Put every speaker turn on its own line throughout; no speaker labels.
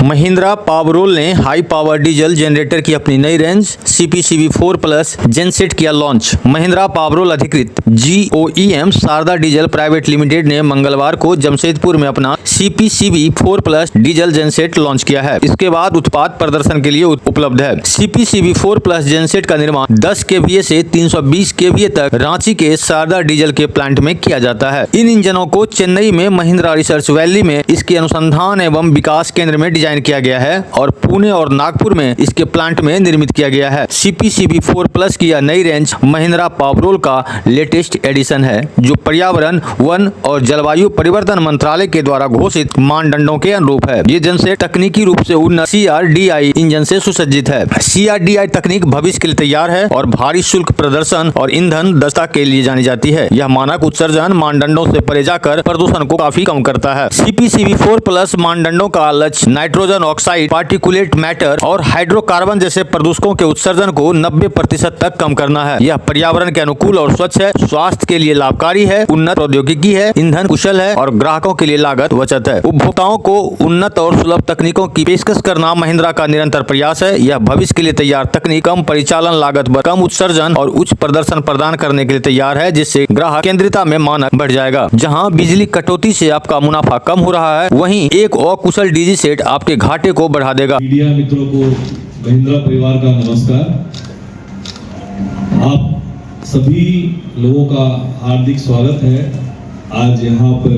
महिंद्रा पावरोल ने high power diesel generator की अपनी नई रेंज CPCB 4 प्लस जेनसेट किया लॉन्च। महिंद्रा पावरोल अधिकृत GOEM Sharda diesel private limited ने मंगलवार को जमशेदपुर में अपना CPCB 4 plus diesel genset launch किया है। इसके बाद उत्पाद प्रदर्शन के लिए उपलब्ध है। CPCB 4 प्लस जेनसेट का निर्माण 10 kVA से 320 kVA तक रांची के शारदा डीजल के प्लांट में किया जाता है। इन इंजनों को चेन्नई में महिंद्रा रिसर्च वैली में इसके अनुसंधान एवं विकास केंद्र में डिजाइन किया गया है और पुणे और नागपुर में इसके प्लांट में निर्मित किया गया है। CPCB 4 प्लस की यह नई रेंज महिंद्रा पावरोल का लेटेस्ट एडिशन है, जो पर्यावरण, वन और जलवायु परिवर्तन मंत्रालय के द्वारा घोषित मानदंडों के अनुरूप है। ये जेनसेट तकनीकी रूप से उन्नत CRDI इंजन से सुसज्जित है। CRDI तकनीक भविष्य के लिए तैयार है और भारी शुल्क प्रदर्शन और ईंधन दक्षता के लिए जानी जाती है। यह मानक उत्सर्जन मानदंडों से परे जाकर प्रदूषण को काफी कम करता है। CPCB 4 प्लस मानदंडों का लक्ष्य नाइट्रोजन ऑक्साइड, पार्टिकुलेट मैटर और हाइड्रोकार्बन जैसे प्रदूषकों के उत्सर्जन को 90% तक कम करना है। यह पर्यावरण के अनुकूल और स्वच्छ है, स्वास्थ्य के लिए लाभकारी है, उन्नत प्रौद्योगिकी है, ईंधन कुशल है और ग्राहकों के लिए लागत बचत है। उपभोक्ताओं को उन्नत और सुलभ तकनीकों की पेशकश करना महिंद्रा का निरंतर प्रयास है। यह भविष्य के लिए तैयार तकनीक कम परिचालन लागत, कम उत्सर्जन और उच्च प्रदर्शन प्रदान करने के लिए तैयार है, जिससे ग्राहक केंद्रिता में मानक बढ़ जाएगा। जहां बिजली कटौती से आपका मुनाफा कम हो रहा है, वहीं एक और कुशल डीजी सेट आपके घाटे को बढ़ा देगा।
मीडिया मित्रों को महिंद्रा परिवार का नमस्कार। आप सभी लोगों का हार्दिक स्वागत है आज यहाँ पर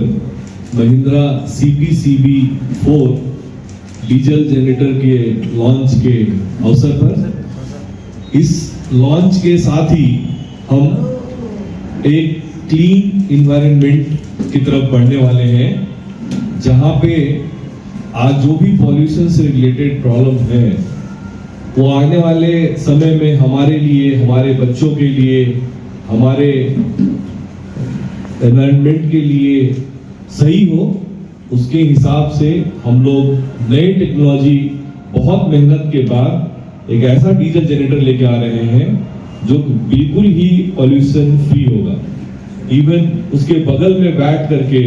महिंद्रा CPCB 4 डीजल जनरेटर के लॉन्च के अवसर पर। इस लॉन्च के साथ ही हम एक क्लीन इन्वायरमेंट की तरफ बढ़ने वाले हैं, जहां पे आज जो भी पॉल्यूशन से रिलेटेड प्रॉब्लम है वो आने वाले समय में हमारे लिए, हमारे बच्चों के लिए, हमारे एनवायरनमेंट के लिए सही हो, उसके हिसाब से हम लोग नई टेक्नोलॉजी बहुत मेहनत के बाद एक ऐसा डीजल जनरेटर लेके आ रहे हैं जो बिल्कुल ही पॉल्यूशन फ्री होगा। इवन उसके बगल में बैठ करके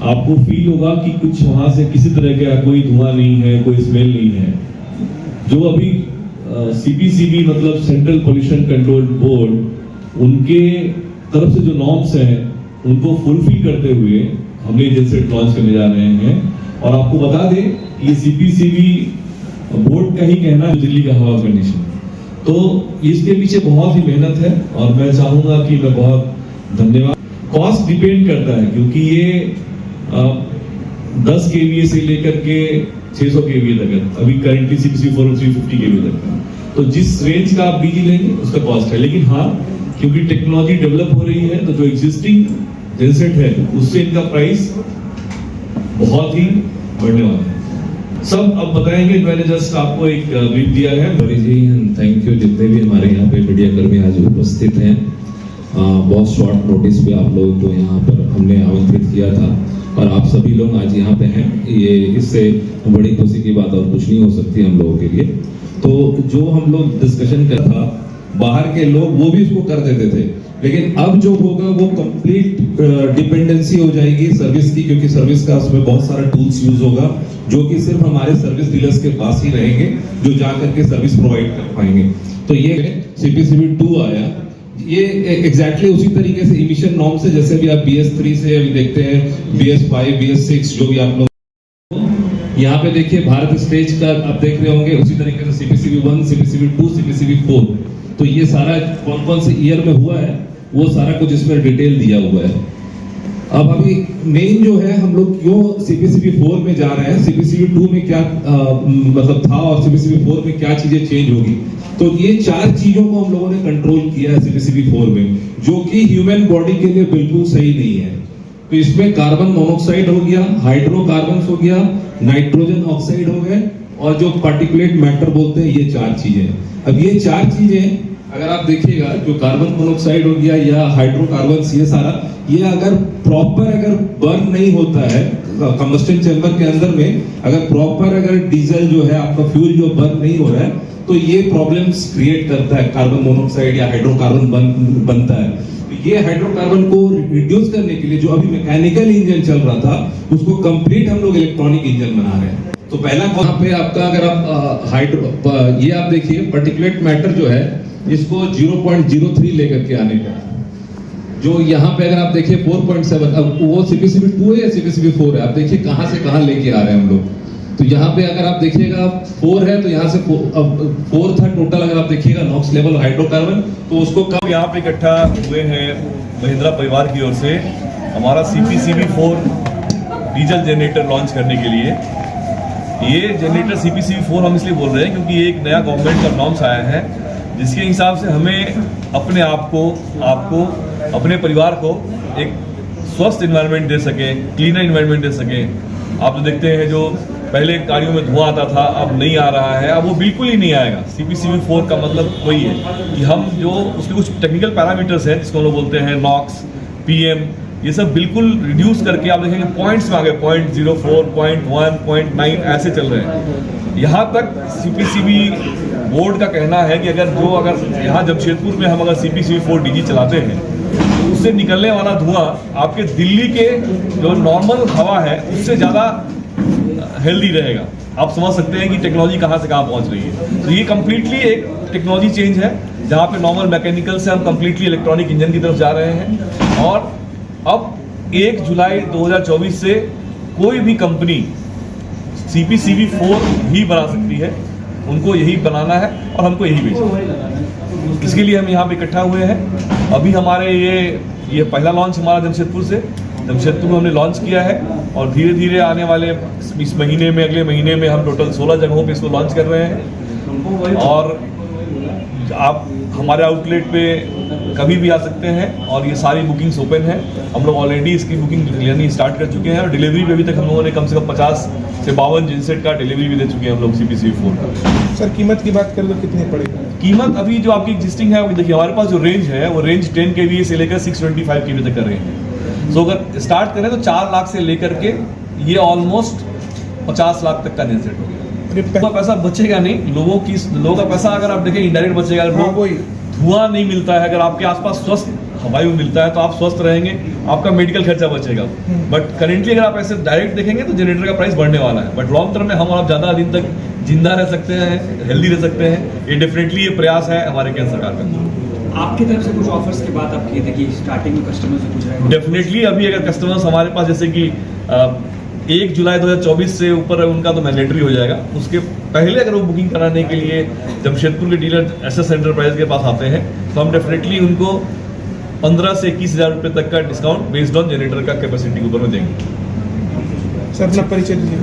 आपको फील होगा कि कुछ वहां से किसी तरह का कोई धुआं नहीं है, कोई स्मेल नहीं है। जो अभी CPCB मतलब सेंट्रल पोल्यूशन कंट्रोल बोर्ड, उनके तरफ से जो नॉर्म्स हैं उनको फुलफिल करते हुए हमने जेनसेट लॉन्च करने जा रहे हैं। और आपको बता दें कि ये CPCB बोर्ड का ही कहना है दिल्ली का हवा कंडीशन, तो इसके पीछे बहुत ही मेहनत है और मैं चाहूंगा कि मैं बहुत धन्यवाद। कॉस्ट डिपेंड करता है क्योंकि ये 10 kVA से लेकर के 600 kVA तक है। अभी करेंटली CPCB 4 350 kVA तक है, तो जिस रेंज का आप डीजी लेंगे उसका कॉस्ट है। लेकिन हाँ, क्योंकि टेक्नोलॉजी डेवलप हो रही है तो जो एग्जिस्टिंग जेनसेट है उससे इनका प्राइस बहुत ही बढ़ने वाला है। सब अब बताएंगे, मैंने जस्ट आपको एक ब्रीफ दिया है।
थैंक यू जितने भी हमारे यहाँ पे मीडिया कर्मी आज उपस्थित हैं। बहुत शॉर्ट नोटिस पे आप लोगों को यहाँ पर हमने आमंत्रित किया था और आप सभी लोग आज यहाँ पे हैं, ये इससे बड़ी खुशी की बात और कुछ नहीं हो सकती हम लोगों के लिए। तो जो हम लोग डिस्कशन कर था, बाहर के लोग वो भी इसको कर देते थे, लेकिन अब जो होगा वो कंप्लीट डिपेंडेंसी हो जाएगी सर्विस की, क्योंकि सर्विस का उसमें बहुत सारा टूल्स यूज होगा जो कि सिर्फ हमारे सर्विस डीलर्स के पास ही रहेंगे, जो जा करके सर्विस प्रोवाइड कर पाएंगे। तो ये CPCB 2 आया, ये एग्जैक्टली उसी तरीके से इमिशन नॉर्म से, जैसे भी आप BS3 से अभी देखते हैं, BS5 BS6 जो भी आप लोग यहाँ पे देखिए भारत स्टेज का आप देख रहे होंगे, उसी तरीके से CPCB 1 CPCB 2 CPCB 4। तो ये सारा कौन कौन से ईयर में हुआ है वो सारा कुछ इसमें डिटेल दिया हुआ है। अब अभी मेन जो है हम लोग क्यों CPCB 4 में जा रहे हैं, CPCB 2 में क्या मतलब था और CPCB 4 में क्या चीजें चेंज होगी। तो ये 4 चीजों को हम लोगों ने कंट्रोल किया है CPCB 4 में, जो कि ह्यूमन बॉडी के लिए बिल्कुल सही नहीं है। तो इसमें कार्बन मोनोऑक्साइड हो गया, हाइड्रोकार्बन हो गया, नाइट्रोजन ऑक्साइड हो गए और जो पार्टिकुलेट मैटर बोलते हैं, ये 4 चीजें। अब ये 4 चीजें अगर आप देखिएगा, जो कार्बन मोनोऑक्साइड हो गया या हाइड्रोकार्बन, ये सारा ये अगर प्रॉपर अगर बर्न नहीं होता है कंबस्टन चैम्बर के अंदर में, अगर प्रॉपर अगर डीजल जो है आपका फ्यूल जो बर्न नहीं हो रहा है, तो ये प्रॉब्लम्स क्रिएट करता है। कार्बन मोनोऑक्साइड या हाइड्रोकार्बन बनता है। तो ये हाइड्रोकार्बन को रिड्यूस करने के लिए जो अभी मैकेनिकल इंजन चल रहा था, उसको कंप्लीट हम लोग इलेक्ट्रॉनिक इंजन बना रहे हैं। तो पहला वहां पे आपका अगर आप हाइड्रो ये आप देखिए पार्टिकुलेट मैटर जो है इसको 0.03 लेकर के आने का, जो यहाँ पे अगर आप देखिए 4.7, अब वो CPCB2 है या CPCB4 है, आप देखिए कहाँ से कहाँ लेके आ रहे हैं हम लोग। तो यहाँ पे अगर आप देखिएगा 4 है तो यहाँ से 4 था टोटल, अगर आप देखिएगा नॉक्स लेवल हाइड्रोकार्बन तो उसको
हम यहाँ पे इकट्ठा हुए हैं महिंद्रा परिवार की ओर से हमारा CPCB4 डीजल जनरेटर लॉन्च करने के लिए। ये जनरेटर CPCB4 हम इसलिए बोल रहे हैं क्योंकि एक नया गवर्नमेंट का नॉर्म्स आया है जिसके हिसाब से हमें अपने आप को, आपको, अपने परिवार को एक स्वस्थ इन्वायरमेंट दे सके, क्लीनर इन्वायरमेंट दे सके। आप तो देखते हैं जो पहले गाड़ियों में धुआं आता था अब नहीं आ रहा है, अब वो बिल्कुल ही नहीं आएगा। CPCB4 का मतलब वही है कि हम जो उसके कुछ टेक्निकल पैरामीटर्स हैं जिसको हम लोग बोलते हैं नॉक्स, PM, ये सब बिल्कुल रिड्यूस करके आप देखेंगे पॉइंट्स में आ गए, 0.04, 0.1, 0.9 ऐसे चल रहे हैं। यहाँ तक CPCB बोर्ड का कहना है कि अगर यहाँ जमशेदपुर में हम अगर CPCB4 DG चलाते हैं तो उससे निकलने वाला धुआं आपके दिल्ली के जो नॉर्मल हवा है उससे ज़्यादा हेल्दी रहेगा। आप समझ सकते हैं कि टेक्नोलॉजी कहाँ से कहाँ पहुँच रही है। तो ये कम्प्लीटली एक टेक्नोलॉजी चेंज है जहाँ पे नॉर्मल मैकेनिकल से हम कम्प्लीटली इलेक्ट्रॉनिक इंजन की तरफ जा रहे हैं। और अब 1 जुलाई 2024 से कोई भी कंपनी CPCB4 ही बना सकती है, उनको यही बनाना है और हमको यही बेचना है। इसके लिए हम यहाँ पे इकट्ठा हुए हैं। अभी हमारे ये पहला लॉन्च हमारा जमशेदपुर में हमने लॉन्च किया है और धीरे धीरे आने वाले इस महीने में, अगले महीने में हम टोटल 16 जगहों पे इसको लॉन्च कर रहे हैं। और आप हमारे आउटलेट पे कभी भी आ सकते हैं और ये सारी बुकिंग्स ओपन है। हम लोग ऑलरेडी इसकी बुकिंग लेनी स्टार्ट कर चुके हैं और डिलीवरी पे अभी तक हम लोगों ने कम से कम 50 से 52 जिनसेट का डिलीवरी भी दे चुके हैं हम लोग CPCB4 का।
सर कीमत की बात करें तो कितनी पड़ेगी?
कीमत अभी जो आपकी एग्जिस्टिंग है वो देखिए, हमारे पास जो रेंज है वो रेंज 10 kVA से लेकर 625 kVA तक कर रहे हैं। सो अगर स्टार्ट करें तो 4 लाख से लेकर के ये ऑलमोस्ट 50 लाख तक का जनसेट हो गया। तो पैसा बचेगा नहीं, लोगों का पैसा अगर आप देखें इनडायरेक्ट बचेगा। धुआं नहीं मिलता है, अगर आपके आसपास स्वस्थ हवायु मिलता है तो आप स्वस्थ रहेंगे, आपका मेडिकल खर्चा बचेगा। बट करेंटली अगर आप ऐसे डायरेक्ट देखेंगे तो जनरेटर का प्राइस बढ़ने वाला है। बट लॉन्ग टर्म में हम और आप ज़्यादा दिन तक जिंदा रह सकते हैं, हेल्दी रह सकते हैं। ये डेफिनेटली ये प्रयास है हमारे केंद्र सरकार का।
आपकी तरफ से कुछ ऑफर्स की बात आप किए थे कि स्टार्टिंग में कस्टमर से पूछ रहे हैं।
डेफिनेटली अभी अगर कस्टमर्स हमारे पास जैसे कि 1 जुलाई 2024 से ऊपर उनका तो मैंडेटरी हो जाएगा, उसके पहले अगर वो बुकिंग कराने के लिए जमशेदपुर के डीलर SS एंटरप्राइज के पास आते हैं तो हम डेफिनेटली उनको 15 से 21 हज़ार रुपये तक का डिस्काउंट बेस्ड ऑन जनरेटर का कैपेसिटी के ऊपर में देंगे।
सर अपना परिचय दीजिए।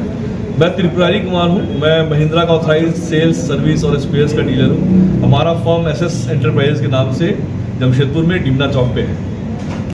मैं त्रिपुरारी कुमार हूँ, मैं महिंद्रा का ऑथराइज सेल्स, सर्विस और स्पेयर्स का डीलर हूँ। हमारा फर्म SS एंटरप्राइज के नाम से जमशेदपुर में डिमना चौक पे है।